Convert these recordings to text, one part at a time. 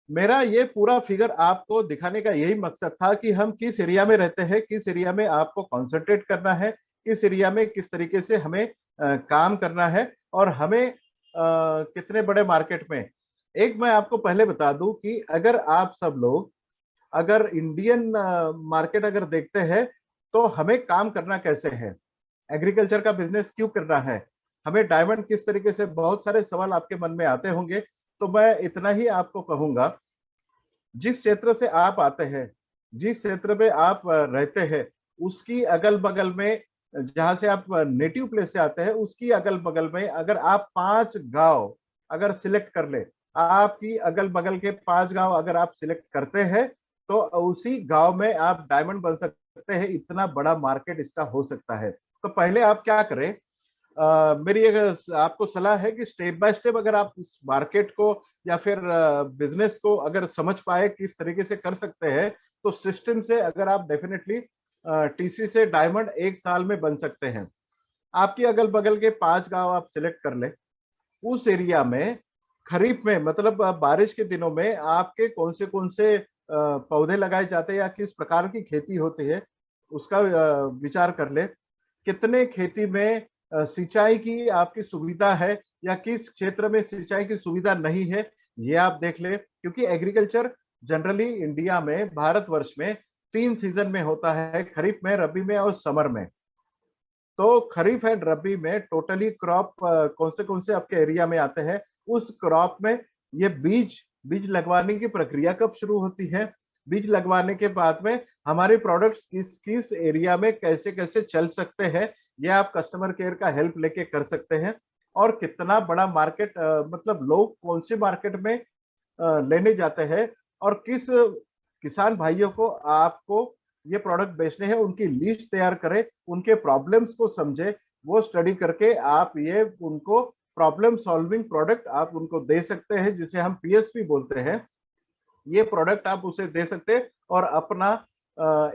मेरा ये पूरा फिगर आपको दिखाने का यही मकसद था कि हम किस एरिया में रहते हैं, किस एरिया में आपको कंसंट्रेट करना है, किस एरिया में किस तरीके से हमें काम करना है, और हमें कितने बड़े मार्केट में। एक मैं आपको पहले बता दूं कि अगर आप सब लोग अगर इंडियन मार्केट अगर देखते हैं, तो हमें काम करना कैसे है, एग्रीकल्चर का बिजनेस क्यों करना है, हमें डायमंड किस तरीके से, बहुत सारे सवाल आपके मन में आते होंगे। तो मैं इतना ही आपको कहूंगा, जिस क्षेत्र से आप आते हैं, जिस क्षेत्र में आप रहते हैं, उसकी अगल बगल में, जहां से आप नेटिव प्लेस से आते हैं, उसकी अगल बगल में अगर आप 5 गांव अगर सिलेक्ट कर ले, आपकी अगल बगल के 5 गांव अगर आप सिलेक्ट करते हैं, तो उसी गांव में आप डायमंड बन सकते हैं। इतना बड़ा मार्केट इसका हो सकता है। तो पहले आप क्या करें, मेरी एक आपको सलाह है कि स्टेप बाय स्टेप अगर आप इस मार्केट को या फिर बिजनेस को अगर समझ पाए किस तरीके से कर सकते हैं, तो सिस्टम से अगर आप डेफिनेटली टीसी से डायमंड 1 साल में बन सकते हैं। आपकी अगल बगल के 5 गांव आप सिलेक्ट कर ले। उस एरिया में खरीफ में, मतलब बारिश के दिनों में आपके कौन से पौधे लगाए जाते हैं या किस प्रकार की खेती होती है, उसका विचार कर ले। कितने खेती में सिंचाई की आपकी सुविधा है, या किस क्षेत्र में सिंचाई की सुविधा नहीं है, ये आप देख ले। क्योंकि एग्रीकल्चर जनरली इंडिया में, भारतवर्ष में 3 सीजन में होता है, खरीफ में, रबी में और समर में। तो खरीफ एंड रबी में टोटली क्रॉप कौन से आपके एरिया में आते हैं, उस क्रॉप में ये बीज बीज लगवाने की प्रक्रिया कब शुरू होती है, बीज लगवाने के बाद में हमारे प्रोडक्ट्स किस किस एरिया में कैसे कैसे चल सकते हैं, ये आप कस्टमर केयर का हेल्प लेके कर सकते हैं। और कितना बड़ा मार्केट, मतलब लोग कौन से मार्केट में लेने जाते हैं, और किस किसान भाइयों को आपको ये प्रोडक्ट बेचने हैं, उनकी लिस्ट तैयार करें, उनके प्रॉब्लम्स को समझे, वो स्टडी करके आप ये उनको प्रॉब्लम सॉल्विंग प्रोडक्ट आप उनको दे सकते हैं, जिसे हम पीएसपी बोलते हैं। ये प्रोडक्ट आप उसे दे सकते हैं, और अपना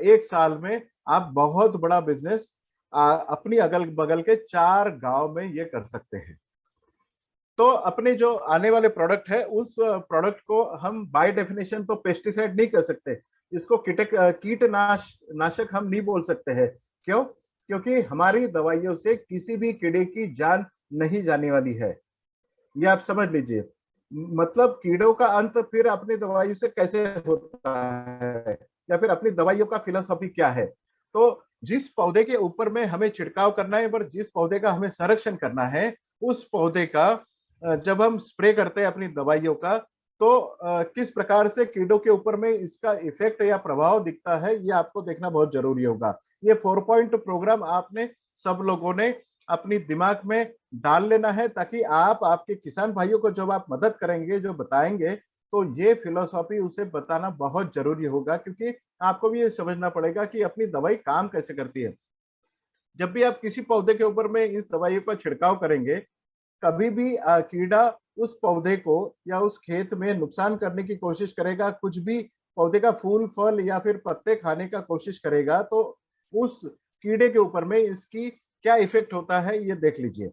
1 साल में आप बहुत बड़ा बिजनेस अपनी अगल बगल के 4 गांव में ये कर सकते हैं। तो अपने जो आने वाले प्रोडक्ट है, उस प्रोडक्ट को हम बाय डेफिनेशन तो पेस्टिसाइड नहीं कर सकते, इसको कीटनाशक हम नहीं बोल सकते हैं। क्यों? क्योंकि हमारी दवाइयों से किसी भी कीड़े की जान नहीं जाने वाली है, ये आप समझ लीजिए। मतलब कीड़ों का अंत फिर अपनी दवाइयों से कैसे होता है, या फिर अपनी दवाइयों का फिलोसॉफी क्या है। तो जिस पौधे के ऊपर में हमें छिड़काव करना है, पर जिस पौधे का हमें संरक्षण करना है, उस पौधे का जब हम स्प्रे करते हैं अपनी दवाइयों का, तो किस प्रकार से कीड़ों के ऊपर में इसका इफेक्ट या प्रभाव दिखता है, ये आपको देखना बहुत जरूरी होगा। ये 4 पॉइंट प्रोग्राम आपने सब लोगों ने अपनी दिमाग में डाल लेना है, ताकि आप आपके किसान भाइयों को जब आप मदद करेंगे, जो बताएंगे, तो ये फिलोसॉफी उसे बताना बहुत जरूरी होगा। क्योंकि आपको भी ये समझना पड़ेगा कि अपनी दवाई काम कैसे करती है। जब भी आप किसी पौधे के ऊपर में इस दवाई का छिड़काव करेंगे, कभी भी कीड़ा उस पौधे को या उस खेत में नुकसान करने की कोशिश करेगा, कुछ भी पौधे का फूल फल या फिर पत्ते खाने का कोशिश करेगा, तो उस कीड़े के ऊपर में इसकी क्या इफेक्ट होता है, ये देख लीजिए।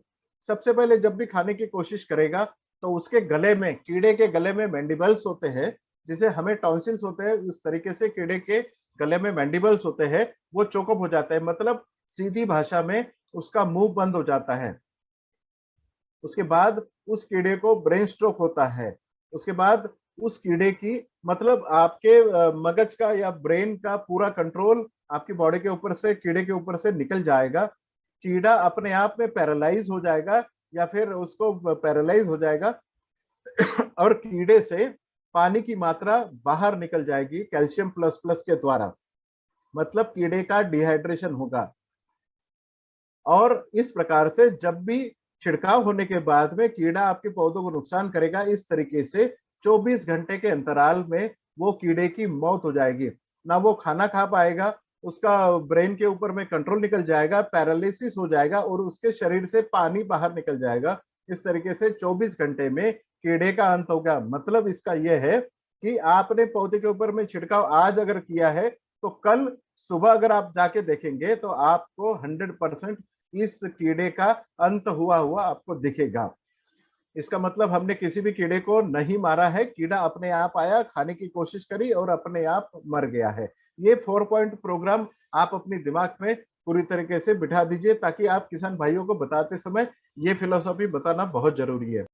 सबसे पहले जब भी खाने की कोशिश करेगा, तो उसके गले में, कीड़े के गले में मैंडिबल्स होते हैं, जिसे हमें टॉन्सिल्स होते हैं, उस तरीके से कीड़े के गले में मैंडिबल्स होते हैं, वो चोकअप हो जाता है। मतलब सीधी भाषा में उसका मुंह बंद हो जाता है। उसके बाद उस कीड़े को ब्रेन स्ट्रोक होता है। उसके बाद उस कीड़े की, मतलब आपके मगज का या ब्रेन का पूरा कंट्रोल आपकी बॉडी के ऊपर से, कीड़े के ऊपर से निकल जाएगा। कीड़ा अपने आप में पैरालाइज हो जाएगा, या फिर उसको पैरालाइज हो जाएगा और कीड़े से पानी की मात्रा बाहर निकल जाएगी कैल्शियम प्लस प्लस के द्वारा। मतलब कीड़े का डिहाइड्रेशन होगा। और इस प्रकार से जब भी छिड़काव होने के बाद में कीड़ा आपके पौधों को नुकसान करेगा, इस तरीके से 24 घंटे के अंतराल में वो कीड़े की मौत हो जाएगी। ना वो खाना खा पाएगा, उसका ब्रेन के ऊपर में कंट्रोल निकल जाएगा, पैरालिसिस हो जाएगा, और उसके शरीर से पानी बाहर निकल जाएगा। इस तरीके से 24 घंटे में कीड़े का अंत होगा। मतलब इसका यह है कि आपने पौधे के ऊपर में छिड़काव आज अगर किया है, तो कल सुबह अगर आप जाके देखेंगे, तो आपको 100% इस कीड़े का अंत हुआ हुआ आपको दिखेगा। इसका मतलब हमने किसी भी कीड़े को नहीं मारा है, कीड़ा अपने आप आया, खाने की कोशिश करी और अपने आप मर गया है। ये 4 पॉइंट प्रोग्राम आप अपने दिमाग में पूरी तरीके से बिठा दीजिए, ताकि आप किसान भाइयों को बताते समय ये फिलॉसफी बताना बहुत जरूरी है।